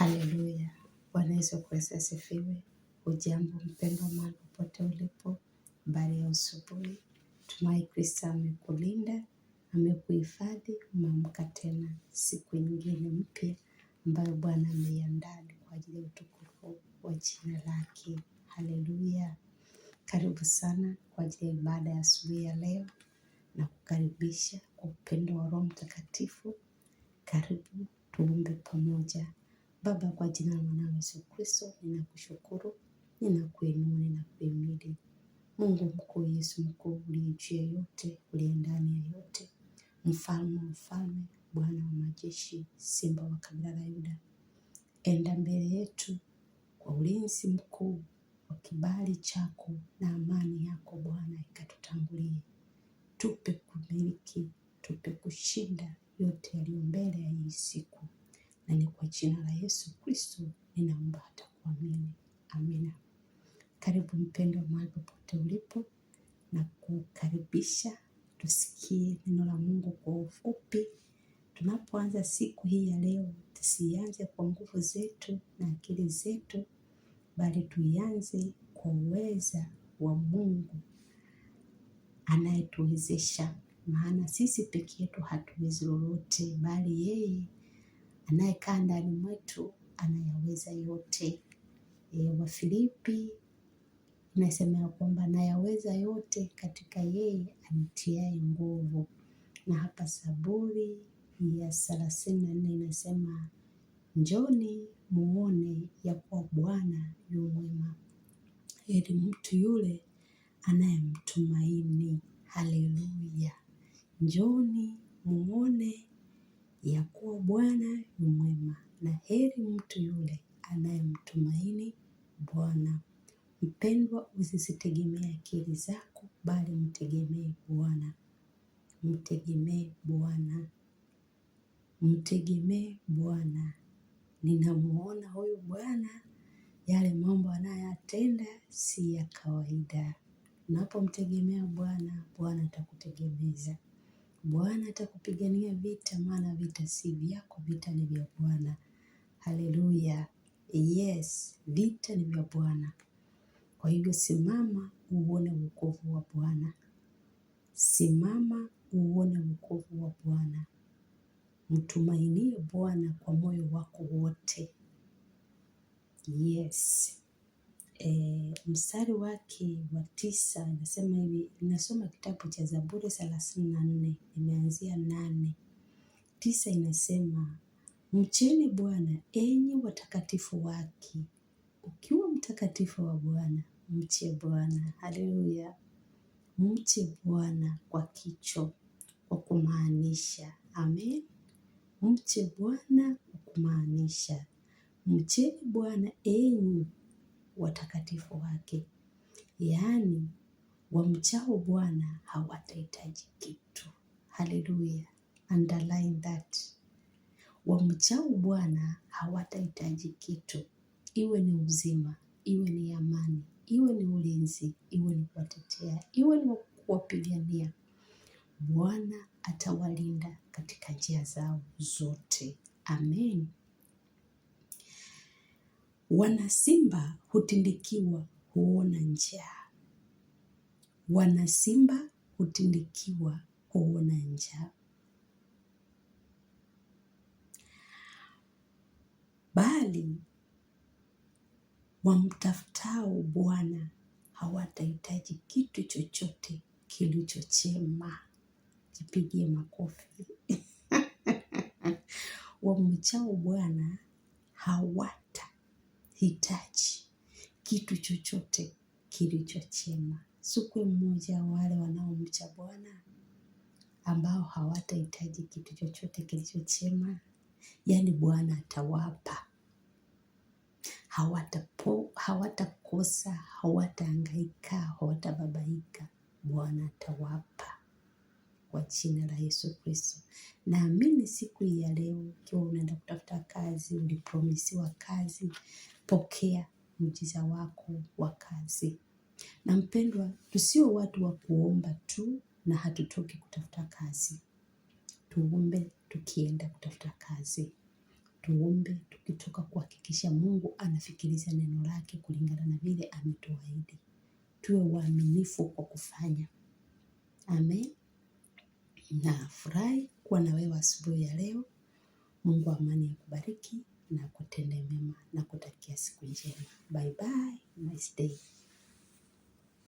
Haleluya. Bwana Yesu Kristo asifiwe. Hujambo mpendwa mahali popote ulipo, habari ya asubuhi. Tumai Kristo amekulinda, amekuhifadhi, umeamka tena siku nyingine mpya ambayo Bwana ameiandaa kwa ajili ya utukufu wa jina lake. Haleluya. Karibu sana kwa ajili ya ibada ya asubuhi ya leo na kukaribisha kwa upendo wa Roho Mtakatifu. Karibu tuombe pamoja. Baba, kwa jina la mwanao Yesu Kristo, ninakushukuru, ninakuinua, ninakuhimidi. Mungu mkuu, Yesu mkuu, uliye juu ya yote, uliye ndani ya yote. Mfalme wa mfalme, Bwana wa majeshi, Simba wa kabila la Yuda. Enda mbele yetu kwa ulinzi mkuu wa kibali chako na amani yako Bwana ikatutangulie. Tupe kumiliki, tupe kushinda yote yaliyo mbele ya hii siku. Na ni kwa jina la Yesu Kristo ninaomba hata kuamini. Amina. Karibu mpendwa mahali popote ulipo na kukaribisha tusikie neno la Mungu kwa ufupi. Tunapoanza siku hii ya leo, tusianze kwa nguvu zetu na akili zetu, bali tuianze kwa uweza wa Mungu anayetuwezesha. Maana sisi peke yetu hatuwezi lolote, bali yeye anayekaa ndani mwetu anayaweza yote. Wafilipi inasema ya kwamba anayaweza yote katika yeye anitiaye nguvu. Na hapa Zaburi ya 34 inasema, njoni muone ya kuwa Bwana yu mwema, heri mtu yule anayemtumaini. Haleluya. Njoni muone ya kuwa Bwana yu mwema, na heri mtu yule anayemtumaini Bwana. Mpendwa, usizitegemee akili zako, bali mtegemee Bwana. Mtegemee Bwana. Mtegemee Bwana. Ninamuona huyu Bwana, yale mambo anayoyatenda si ya kawaida. Unapomtegemea Bwana, Bwana atakutegemeza. Bwana atakupigania vita, maana vita si vyako, vita ni vya Bwana. Haleluya. Yes, vita ni vya Bwana. Kwa hivyo simama uone wokovu wa Bwana. Simama uone wokovu wa Bwana. Mtumainie Bwana kwa moyo wako wote. Yes. Mstari wake wa 9 inasema hivi, ninasoma kitabu cha Zaburi 34, nimeanzia 8. 9 inasema, mcheni Bwana enyi watakatifu wake. Ukiwa mtakatifu wa Bwana, mche Bwana. Haleluya. Mche Bwana kwa kicho, kwa kumaanisha. Amen. Mche Bwana kwa kumaanisha. Mcheni Bwana enyi watakatifu wake. Yaani, wamchao Bwana hawatahitaji kitu. Haleluya. Underline that. Wamchao Bwana hawatahitaji kitu. Iwe ni uzima, iwe ni amani, iwe ni ulinzi, iwe ni kuwatetea, iwe ni kuwapigania. Bwana atawalinda katika njia zao zote. Amen. Wana simba hutindikiwa huona njaa. Wana simba hutindikiwa huona njaa. Bali wamtafutao Bwana hawatahitaji kitu chochote kilicho chema. Jipigie makofi. Wamchao Bwana hawatahitaji kitu chochote kilicho chema. Usiwe mmoja wa wale wanaomcha Bwana ambao hawatahitaji kitu chochote kilicho chema. Yaani Bwana atawapa. Hawatakosa, hawatahangaika, hawatababaika. Bwana atawapa kwa jina la Yesu Kristo. Naamini siku hii ya leo, ukiwa unaenda kutafuta kazi, ulipromisiwa kazi, pokea muujiza wako wa kazi. Na mpendwa, tusiwe watu wa kuomba tu na hatutoki kutafuta kazi. Tuombe tukienda kutafuta kazi. Tuombe tukitoka kwa kuhakikisha Mungu anafikiriza neno lake kulingana na vile ametuahidi. Tuwe waaminifu kwa kufanya. Amen. Nafurahi kuwa na wewe asubuhi ya leo. Mungu wa amani akubariki na kutende mema na kutakia siku njema. Bye bye. Nice day.